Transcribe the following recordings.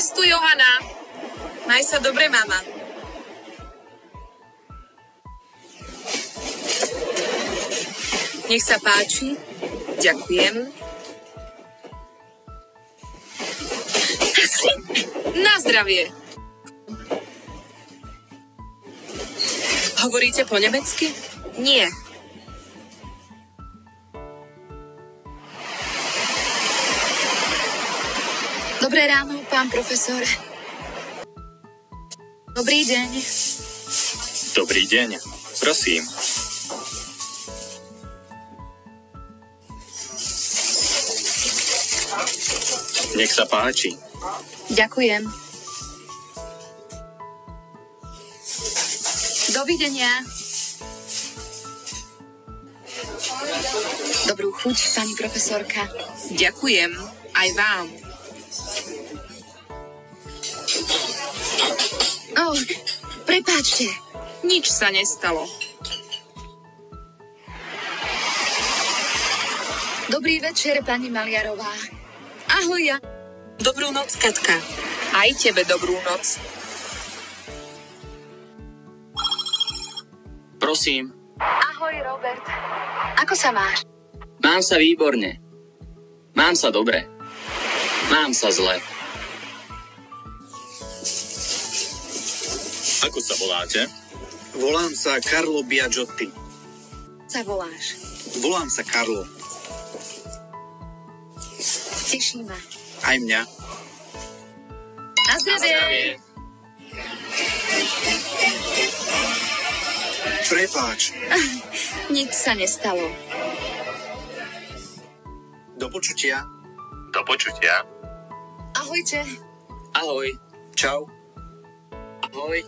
cestu, Johana. Maj sa dobre, mama. Nech sa páči. Ďakujem. Na zdravie. Hovoríte po nemecky? Nie. Dobré ráno, pán profesor. Dobrý deň. Dobrý deň. Prosím. Nech sa páči. Ďakujem. Dovidenia. Dobrú chuť, pani profesorka. Ďakujem. Aj vám. Prepáčte. Nič sa nestalo. Dobrý večer, pani Maliarová. Ahoj, ja. Dobrú noc, Katka. Aj tebe dobrú noc. Prosím. Ahoj, Robert. Ako sa máš? Mám sa výborne. Mám sa dobre. Mám sa zle. Ako sa voláte? Volám sa Carlo Biagiotti. Sa voláš? Volám sa Carlo. Teší ma. Aj mňa. Na zdravie. Prepáč. Nič sa nestalo. Do počutia. Do počutia. Ahojte. Ahoj. Čau. Ahoj.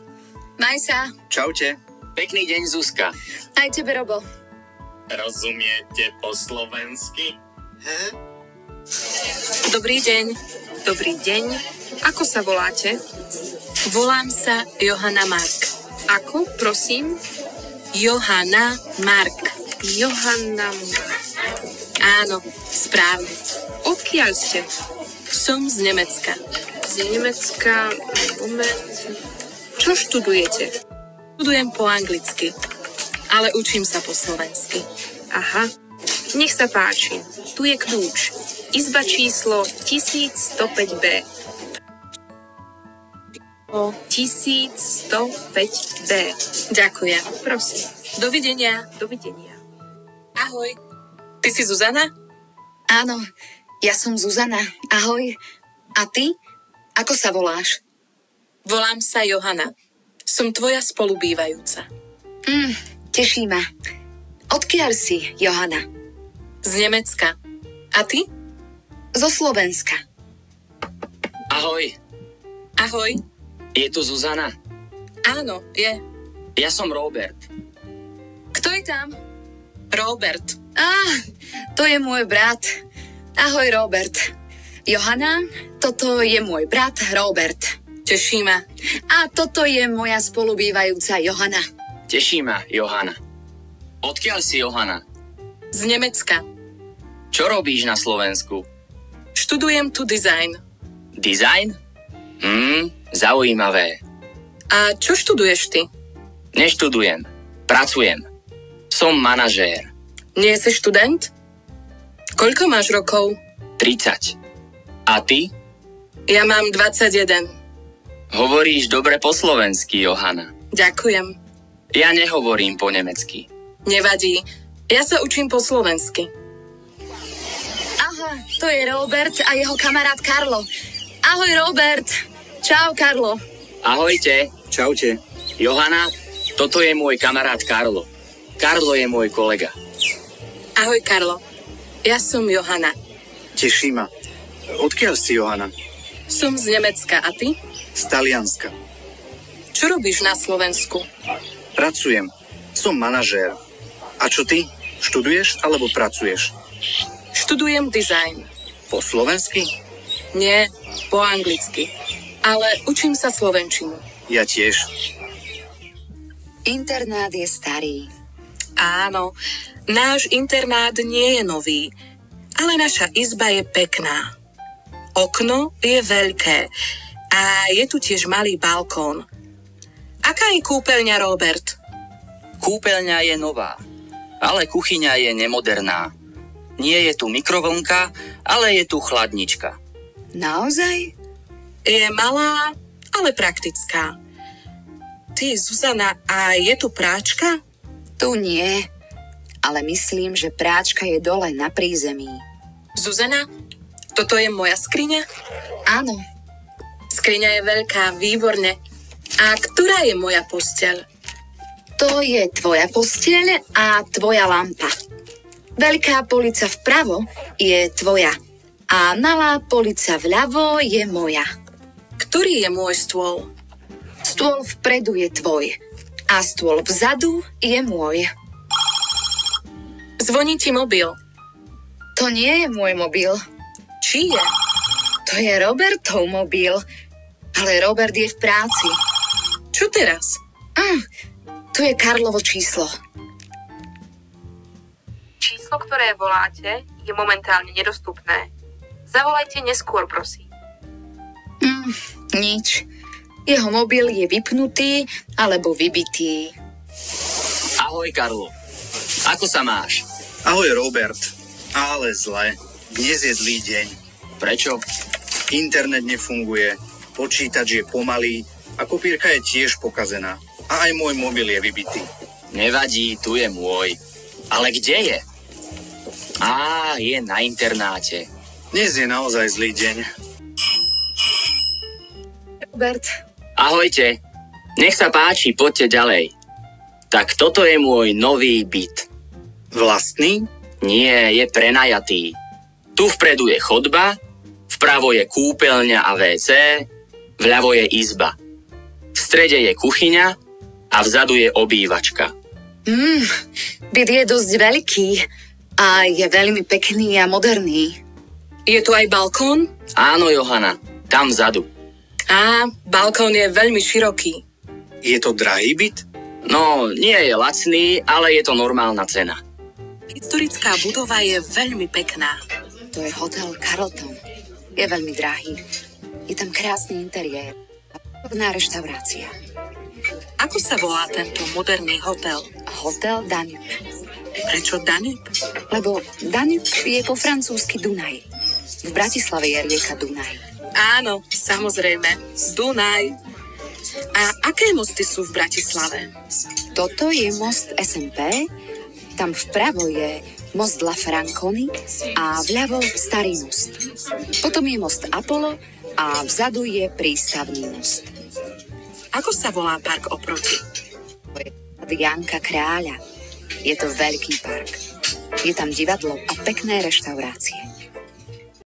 Maj sa. Čaute. Pekný deň, Zuzka. Aj tebe, Robo. Rozumiete po slovensky? Dobrý deň. Dobrý deň. Ako sa voláte? Volám sa Johana Mark. Ako, prosím? Johana Mark. Johana Mark. Áno, správne. Odkiaľ ste? Som z Nemecka. Z Nemecka, moment. Čo študujete? Študujem po anglicky, ale učím sa po slovensky. Aha, nech sa páči. Tu je kľúč. Izba číslo 1105B. 1105B. Ďakujem. Prosím. Dovidenia. Dovidenia. Ahoj. Ty si Zuzana? Áno, ja som Zuzana. Ahoj. A ty? Ako sa voláš? Volám sa Johana. Som tvoja spolubývajúca. Teší ma. Odkiaľ si, Johana? Z Nemecka. A ty? Zo Slovenska. Ahoj. Ahoj. Je tu Zuzana? Áno, je. Ja som Robert. Kto je tam? Robert. To je môj brat. Ahoj, Robert. Johana, toto je môj brat Robert. Teší ma. A toto je moja spolubývajúca Johana. Teší ma, Johana. Odkiaľ si, Johana? Z Nemecka. Čo robíš na Slovensku? Študujem tu dizajn. Dizajn? Zaujímavé. A čo študuješ ty? Neštudujem. Pracujem. Som manažér. Nie si študent? Koľko máš rokov? 30. A ty? Ja mám 21. Hovoríš dobre po slovensky, Johana. Ďakujem. Ja nehovorím po nemecky. Nevadí. Ja sa učím po slovensky. Aha, to je Robert a jeho kamarát Karlo. Ahoj, Robert. Čau, Karlo. Ahojte. Čaute. Johana, toto je môj kamarát Karlo. Karlo je môj kolega. Ahoj, Karlo. Ja som Johana. Teší ma. Odkiaľ si, Johana? Som z Nemecka. A ty? Z Talianska. Čo robíš na Slovensku? Pracujem. Som manažér. A čo ty? Študuješ alebo pracuješ? Študujem dizajn. Po slovensky? Nie, po anglicky. Ale učím sa slovenčinu. Ja tiež. Internát je starý. Áno, náš internát nie je nový, ale naša izba je pekná. Okno je veľké A je tu tiež malý balkón. Aká je kúpeľňa, Robert? Kúpeľňa je nová, ale kuchyňa je nemoderná. Nie je tu mikrovlnka, ale je tu chladnička. Naozaj? Je malá, ale praktická. Ty, Zuzana, a je tu práčka? Tu nie. Ale myslím, že práčka je dole na prízemí. Zuzana, toto je moja skriňa? Áno. Skriňa je veľká, výborne. A ktorá je moja posteľ? To je tvoja posteľ a tvoja lampa. Veľká polica vpravo je tvoja a malá polica vľavo je moja. Ktorý je môj stôl? Stôl vpredu je tvoj a stôl vzadu je môj. Zvoní ti mobil. To nie je môj mobil. Či je? To je Robertov mobil. Ale Robert je v práci. Čo teraz? Tu je Karlovo číslo. Číslo, ktoré voláte, je momentálne nedostupné. Zavolajte neskôr, prosím. Nič. Jeho mobil je vypnutý alebo vybitý. Ahoj, Karlo. Ako sa máš? Ahoj, Robert. Ale zle. Dnes je zlý deň. Prečo? Internet nefunguje, počítač je pomalý a kopírka je tiež pokazená. A aj môj mobil je vybitý. Nevadí, tu je môj. Ale kde je? Je na internáte. Dnes je naozaj zlý deň. Robert, Ahojte. Nech sa páči, poďte ďalej. Tak toto je môj nový byt. Vlastný? Nie, je prenajatý. Tu vpredu je chodba, vpravo je kúpeľňa a WC, vľavo je izba. V strede je kuchyňa a vzadu je obývačka. byt je dosť veľký a je veľmi pekný a moderný. Je tu aj balkón? Áno, Johana, tam vzadu. Balkón je veľmi široký. Je to drahý byt? No, nie je lacný, ale je to normálna cena. Historická budova je veľmi pekná. To je hotel Carlton. Je veľmi drahý. Je tam krásny interiér. Hodná reštaurácia. Ako sa volá tento moderný hotel? Hotel Danube. Prečo Danube? Lebo Danube je po francúzsky Dunaj. V Bratislave je rieka Dunaj. Áno, samozrejme. Dunaj. A aké mosty sú v Bratislave? Toto je most SMP, tam vpravo je most La Franconi a vľavo Starý most. Potom je most Apollo a vzadu je prístavný most. Ako sa volá park oproti? To je Janka Kráľa. Je to veľký park. Je tam divadlo a pekné reštaurácie.